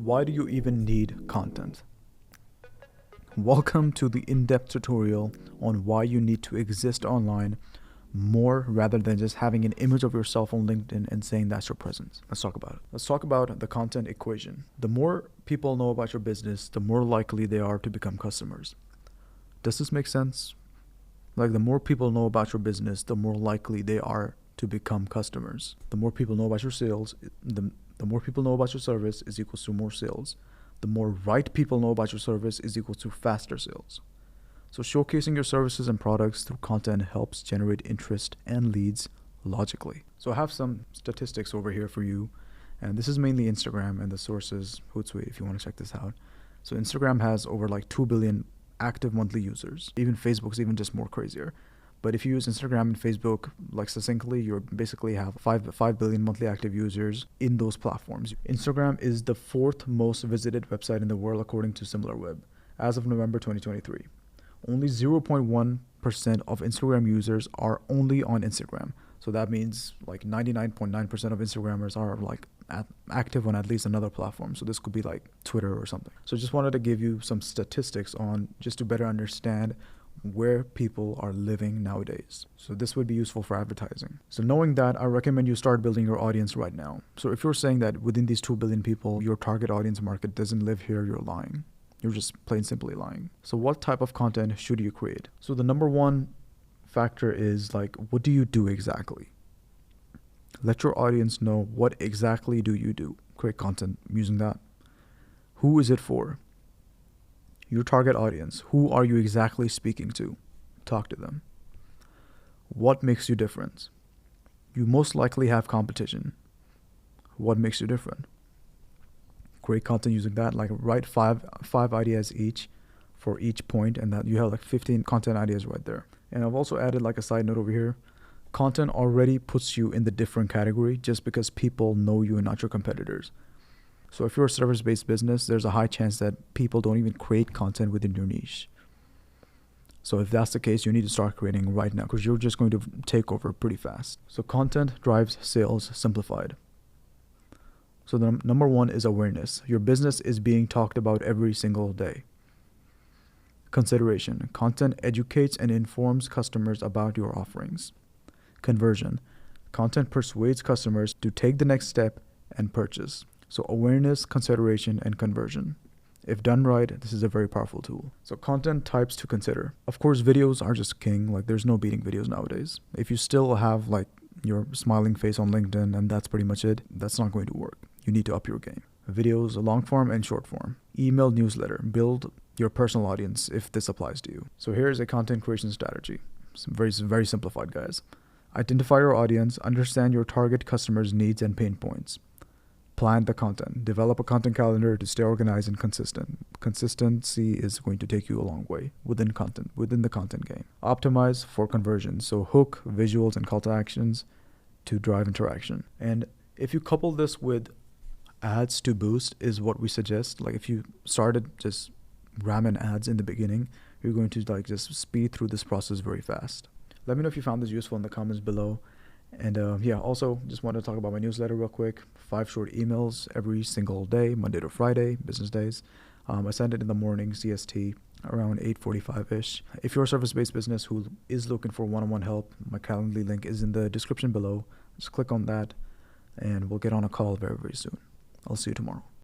Why do you even need content? Welcome to the in-depth tutorial on why you need to exist online more rather than just having an image of yourself on LinkedIn and saying that's your presence. Let's talk about it. Let's talk about the content equation. The more people know about your business, the more likely they are to become customers. Does this make sense? Like, the more people know about your business, the more likely they are to become customers. The more people know about your sales, the more people know about your service is equals to more sales. The more right people know about your service is equal to faster sales. So showcasing your services and products through content helps generate interest and leads logically. So I have some statistics over here for you, and this is mainly Instagram, and the source is Hootsuite if you want to check this out. So Instagram has over like 2 billion active monthly users. Even Facebook's even just more crazier. But if you use Instagram and Facebook like succinctly, you basically have 5 billion monthly active users in those platforms. Instagram is the fourth most visited website in the world according to SimilarWeb as of November 2023. Only 0.1% of Instagram users are only on Instagram. So that means like 99.9% of Instagrammers are like active on at least another platform. So this could be like Twitter or something. So just wanted to give you some statistics on just to better understand where people are living nowadays. So this would be useful for advertising. So knowing that, I recommend you start building your audience right now. So if you're saying that within these 2 billion people, your target audience market doesn't live here, you're lying. You're just plain simply lying. So what type of content should you create? So the number one factor is like, what do you do exactly? Let your audience know what exactly do you do. Create content using that. Who is it for? Your target audience. Who are you exactly speaking to? Talk to them. What makes you different? You most likely have competition. What makes you different? Create content using that. Like, write five ideas each for each point, and that you have like 15 content ideas right there. And I've also added like a side note over here. Content already puts you in the different category just because people know you and not your competitors. So if you're a service-based business, there's a high chance that people don't even create content within your niche. So if that's the case, you need to start creating right now because you're just going to take over pretty fast. So content drives sales simplified. So the number one is awareness. Your business is being talked about every single day. Consideration. Content educates and informs customers about your offerings. Conversion. Content persuades customers to take the next step and purchase. So awareness, consideration, and conversion. If done right, this is a very powerful tool. So content types to consider. Of course, videos are just king. Like, there's no beating videos nowadays. If you still have like your smiling face on LinkedIn and that's pretty much it, that's not going to work. You need to up your game. Videos, long form and short form. Email newsletter. Build your personal audience if this applies to you. So here's a content creation strategy. Some very simplified, guys. Identify your audience. Understand your target customers' needs and pain points. Plan the content. Develop a content calendar to stay organized and consistent. Consistency is going to take you a long way within the content game. Optimize for conversion. So hook, visuals, and call to actions to drive interaction. And if you couple this with ads to boost is what we suggest. Like, if you started just ramming ads in the beginning, you're going to like just speed through this process very fast. Let me know if you found this useful in the comments below. And also just want to talk about my newsletter real quick. 5 short emails every single day, Monday to Friday, business days. I send it in the morning, CST, around 8:45-ish. If you're a service-based business who is looking for one-on-one help, my Calendly link is in the description below. Just click on that, and we'll get on a call very soon. I'll see you tomorrow.